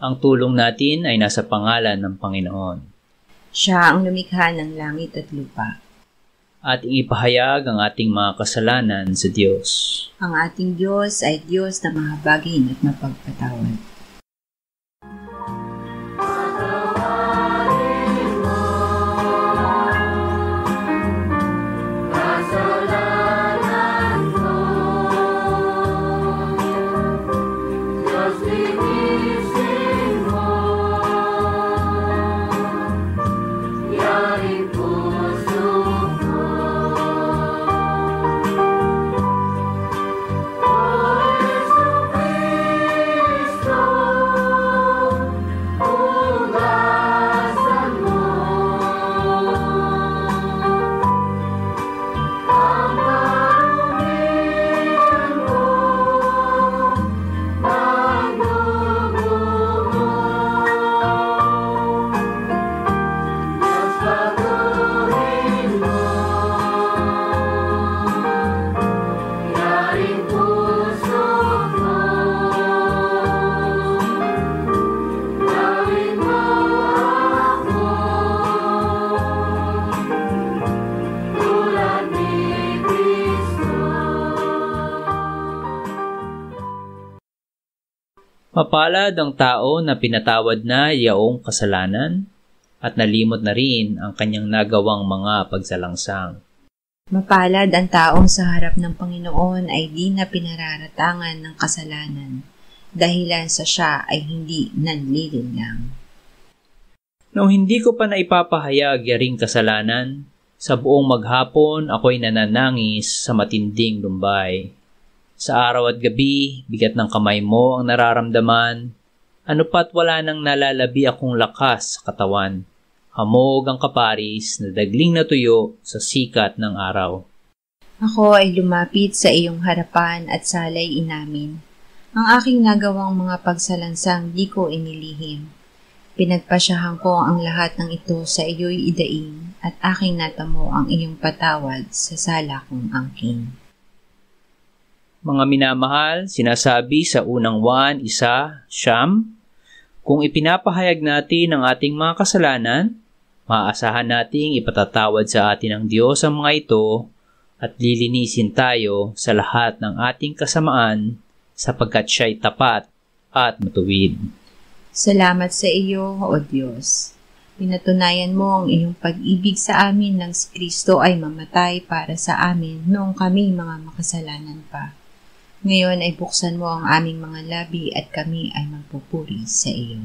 Ang tulong natin ay nasa pangalan ng Panginoon. Siya ang lumikha ng langit at lupa. Ating ipahayag ang ating mga kasalanan sa Diyos. Ang ating Diyos ay Diyos na mahabagin at mapagpatawad. Mapalad ang tao na pinatawad na yaong kasalanan at nalimot na rin ang kanyang nagawang mga pagsalangsang. Mapalad ang taong sa harap ng Panginoon ay di na pinararatangan ng kasalanan, dahilan sa siya ay hindi nanlilinlang. Nung hindi ko pa naipapahayag yaring kasalanan, sa buong maghapon ako'y nananangis sa matinding lumbay. Sa araw at gabi, bigat ng kamay mo ang nararamdaman, ano pa't wala nang nalalabi akong lakas sa katawan. Hamog ang kaparis na dagling na tuyo sa sikat ng araw. Ako ay lumapit sa iyong harapan at salay inamin. Ang aking nagawang mga pagsalansang di ko inilihim. Pinagpasyahan ko ang lahat ng ito sa iyo'y idaing at aking natamo ang iyong patawad sa sala kong angking. Mga minamahal, sinasabi sa unang Juan 1:9, kung ipinapahayag natin ang ating mga kasalanan, maaasahan nating ipatatawad sa atin ng Diyos ang mga ito at lilinisin tayo sa lahat ng ating kasamaan sapagkat siya'y tapat at matuwid. Salamat sa iyo, O Diyos. Pinatunayan mo ang iyong pag-ibig sa amin nang si Kristo ay mamatay para sa amin noong kami mga makasalanan pa. Ngayon ay buksan mo ang aming mga labi at kami ay magpupuri sa iyo.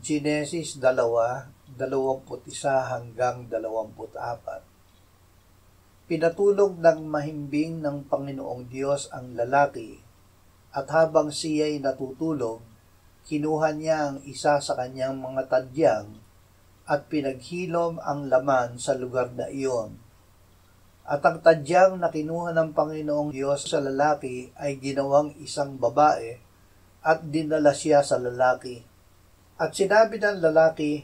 Genesis 2:21 hanggang 24. Pinatulog ng mahimbing ng Panginoong Diyos ang lalaki, at habang siya'y natutulog, kinuha niya ang isa sa kanyang mga tadyang at pinaghilom ang laman sa lugar na iyon. At ang tadyang na kinuha ng Panginoong Diyos sa lalaki ay ginawang isang babae at dinala siya sa lalaki. At sinabi ng lalaki,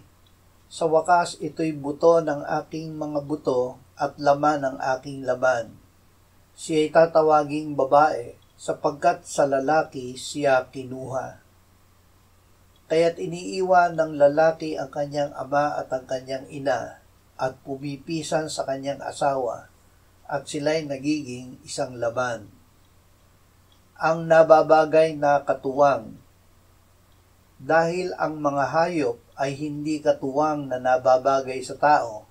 sa wakas ito'y buto ng aking mga buto at laman ng aking laman. Siya'y tatawaging babae sapagkat sa lalaki siya kinuha. Kaya't iniiwan ng lalaki ang kanyang ama at ang kanyang ina at pumipisan sa kanyang asawa at sila'y nagiging isang laman. Ang nababagay na katuwang. Dahil ang mga hayop ay hindi katuwang na nababagay sa tao,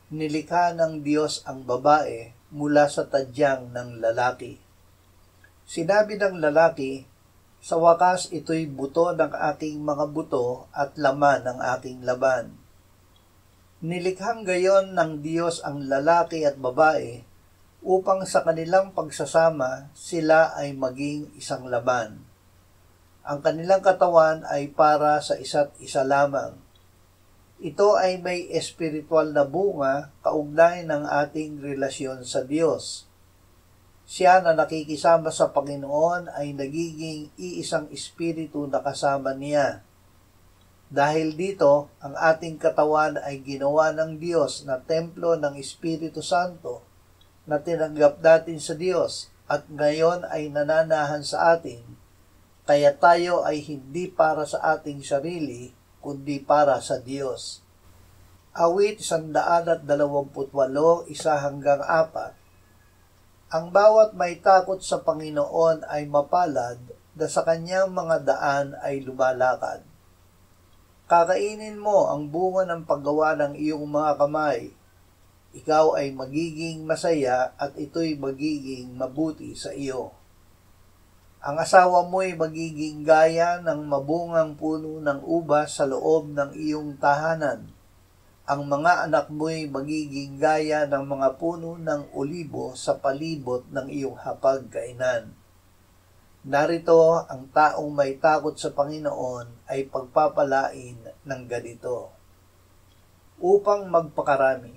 nilikha ng Diyos ang babae mula sa tadyang ng lalaki. Sinabi ng lalaki, Sa wakas, ito'y buto ng aking mga buto at laman ng aking laman. Nilikhang gayon ng Diyos ang lalaki at babae upang sa kanilang pagsasama sila ay maging isang laman. Ang kanilang katawan ay para sa isa't isa lamang. Ito ay may espiritual na bunga kaugnay ng ating relasyon sa Diyos. Siya na nakikisama sa Panginoon ay nagiging iisang espiritu na kasama niya. Dahil dito, ang ating katawan ay ginawa ng Diyos na templo ng Espiritu Santo na tinanggap natin sa Diyos at ngayon ay nananahan sa atin, kaya tayo ay hindi para sa ating sarili, kundi para sa Diyos. Awit 128, 1-4. Ang bawat may takot sa Panginoon ay mapalad na sa kanyang mga daan ay lumalakad. Kakainin mo ang bunga ng paggawa ng iyong mga kamay. Ikaw ay magiging masaya at ito'y magiging mabuti sa iyo. Ang asawa mo'y magiging gaya ng mabungang puno ng ubas sa loob ng iyong tahanan. Ang mga anak mo'y magiging gaya ng mga puno ng olibo sa palibot ng iyong hapagkainan. Narito, ang taong may takot sa Panginoon ay pagpapalain ng ganito. Upang magpakarami.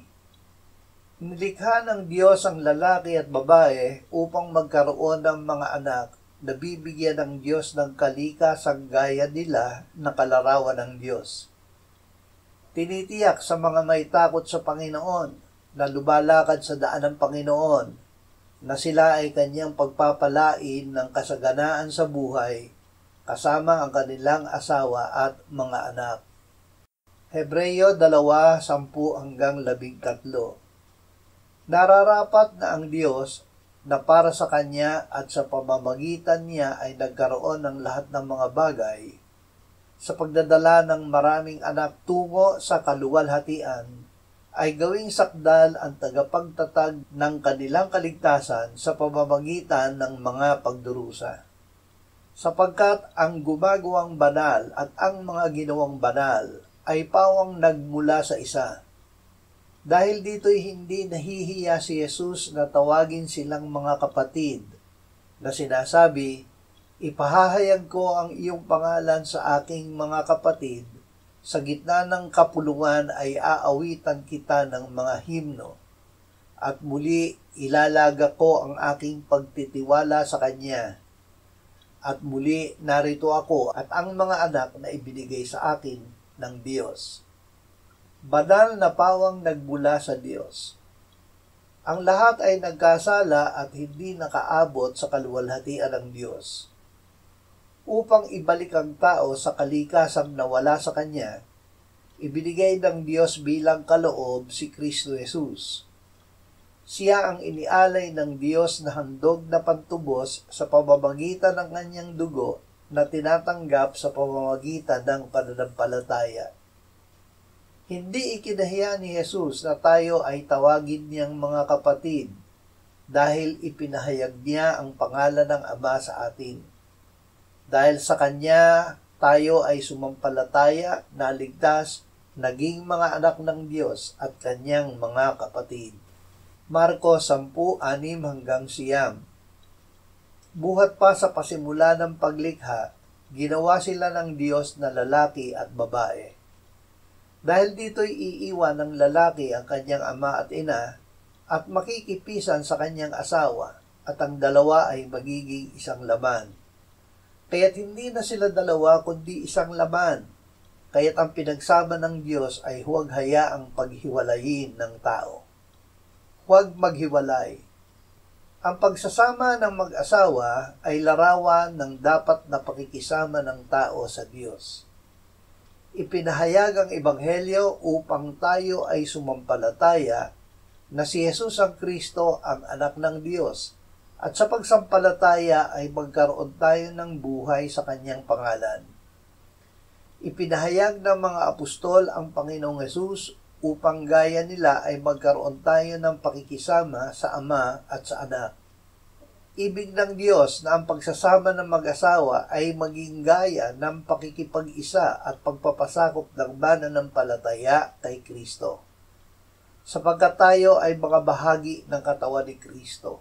Nilikha ng Diyos ang lalaki at babae upang magkaroon ng mga anak na bibigyan ng Diyos ng kalikasang gaya nila na kalarawan ng Diyos. Tinitiyak sa mga may takot sa Panginoon na lumalakad sa daan ng Panginoon na sila ay kanyang pagpapalain ng kasaganaan sa buhay kasama ang kanilang asawa at mga anak. Hebreo 2:10-13. Nararapat na ang Diyos na para sa Kanya at sa pamamagitan niya ay nagkaroon ng lahat ng mga bagay sa pagdadala ng maraming anak tungo sa kaluwalhatian ay gawing sakdal ang tagapagtatag ng kanilang kaligtasan sa pamamagitan ng mga pagdurusa. Sapagkat ang gumagawang banal at ang mga ginawang banal ay pawang nagmula sa isa. Dahil dito'y hindi nahihiya si Jesus na tawagin silang mga kapatid, na sinasabi, ipahahayag ko ang iyong pangalan sa aking mga kapatid, sa gitna ng kapulungan ay aawitan kita ng mga himno, at muli ilalaga ko ang aking pagtitiwala sa Kanya. At muli narito ako at ang mga anak na ibinigay sa akin ng Diyos. Banal na pawang nagmula sa Diyos. Ang lahat ay nagkasala at hindi nakaabot sa kaluwalhatian ng Diyos. Upang ibalik ang tao sa kalikasang nawala sa Kanya, ibinigay ng Diyos bilang kaloob si Kristo Jesus. Siya ang inialay ng Diyos na handog na pantubos sa pamamagitan ng Kanyang dugo na tinatanggap sa pamamagitan ng pananampalataya. Hindi ikinahiya ni Jesus na tayo ay tawagin niyang mga kapatid dahil ipinahayag niya ang pangalan ng Ama sa atin. Dahil sa Kanya, tayo ay sumampalataya, naligtas, naging mga anak ng Diyos at Kanyang mga kapatid. Marcos 10:6-9. Buhat pa sa pasimula ng paglikha, ginawa sila ng Diyos na lalaki at babae. Dahil dito'y iiwan ng lalaki ang kanyang ama at ina at makikipisan sa kanyang asawa at ang dalawa ay magiging isang laman. Kaya't hindi na sila dalawa kundi isang laman. Kaya't ang pinagsama ng Diyos ay huwag hayaang paghiwalayin ng tao. Huwag maghiwalay. Ang pagsasama ng mag-asawa ay larawan ng dapat na pakikisama ng tao sa Diyos. Ipinahayag ang Ebanghelyo upang tayo ay sumampalataya na si Jesus ang Kristo ang anak ng Diyos at sa pagsampalataya ay magkaroon tayo ng buhay sa Kanyang pangalan. Ipinahayag ng mga apostol ang Panginoong Jesus upang gaya nila ay magkaroon tayo ng pakikisama sa Ama at sa Anak. Ibig ng Diyos na ang pagsasama ng mag-asawa ay maging gaya ng pakikipag-isa at pagpapasakop ng mananampalataya kay Kristo. Sapagkat tayo ay mga bahagi ng katawan ni Kristo.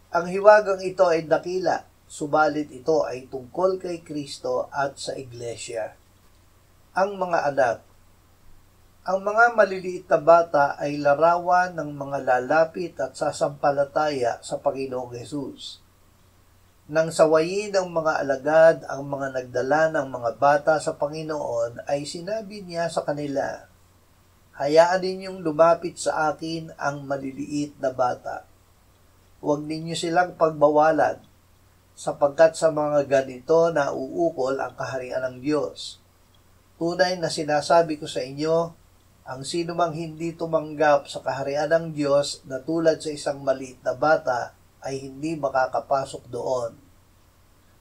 Ang hiwagang ito ay dakila, subalit ito ay tungkol kay Kristo at sa Iglesia. Ang mga anak. Ang mga maliliit na bata ay larawan ng mga lalapit at sasampalataya sa Panginoong Hesus. Nang sawayin ng mga alagad ang mga nagdala ng mga bata sa Panginoon, ay sinabi niya sa kanila, "Hayaan ninyong lumapit sa akin ang maliliit na bata. Huwag ninyo silang pagbawalan, sapagkat sa mga ganito na uukol ang kaharian ng Diyos. Tunay na sinasabi ko sa inyo, ang sino mang hindi tumanggap sa kaharian ng Diyos na tulad sa isang maliit na bata ay hindi makakapasok doon."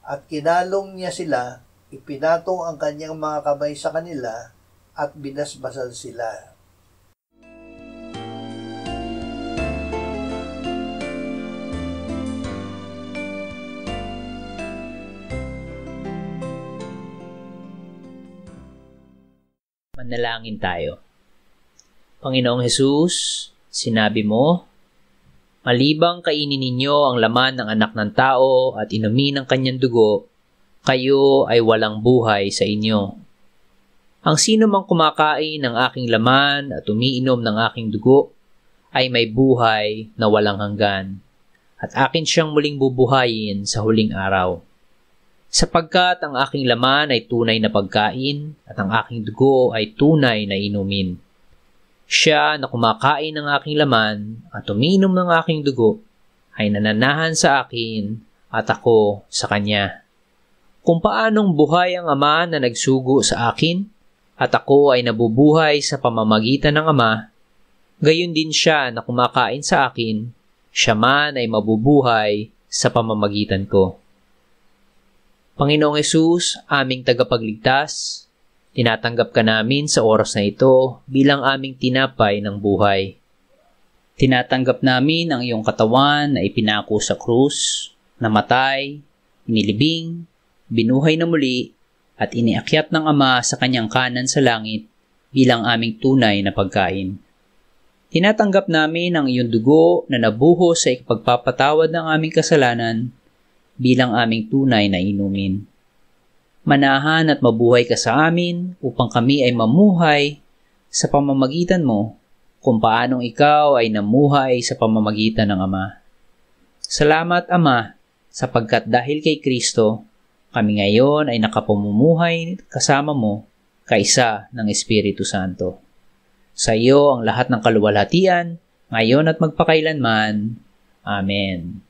At kinalong niya sila, ipinatong ang kanyang mga kamay sa kanila at binasbasal sila. Manalangin tayo. Panginoong Hesus, sinabi mo, "Malibang kainin ninyo ang laman ng anak ng tao at inumin ang kanyang dugo, kayo ay walang buhay sa inyo. Ang sino mang kumakain ng aking laman at umiinom ng aking dugo ay may buhay na walang hanggan, at akin siyang muling bubuhayin sa huling araw. Sapagkat ang aking laman ay tunay na pagkain at ang aking dugo ay tunay na inumin. Siya na kumakain ng aking laman at umiinom ng aking dugo ay nananahan sa akin at ako sa kanya. Kung paanong buhay ang Ama na nagsugo sa akin at ako ay nabubuhay sa pamamagitan ng Ama, gayon din siya na kumakain sa akin, siya man ay mabubuhay sa pamamagitan ko." Panginoong Hesus, aming tagapagligtas, tinatanggap ka namin sa oras na ito bilang aming tinapay ng buhay. Tinatanggap namin ang iyong katawan na ipinako sa krus, namatay, inilibing, binuhay na muli, at iniakyat ng Ama sa kanyang kanan sa langit bilang aming tunay na pagkain. Tinatanggap namin ang iyong dugo na nabuhos sa ipagpapatawad ng aming kasalanan bilang aming tunay na inumin. Manahan at mabuhay ka sa amin upang kami ay mamuhay sa pamamagitan mo kung paanong ikaw ay namuhay sa pamamagitan ng Ama. Salamat, Ama, sapagkat dahil kay Kristo, kami ngayon ay nakapamumuhay kasama mo kaisa ng Espiritu Santo. Sa iyo ang lahat ng kaluwalhatian, ngayon at magpakailanman. Amen.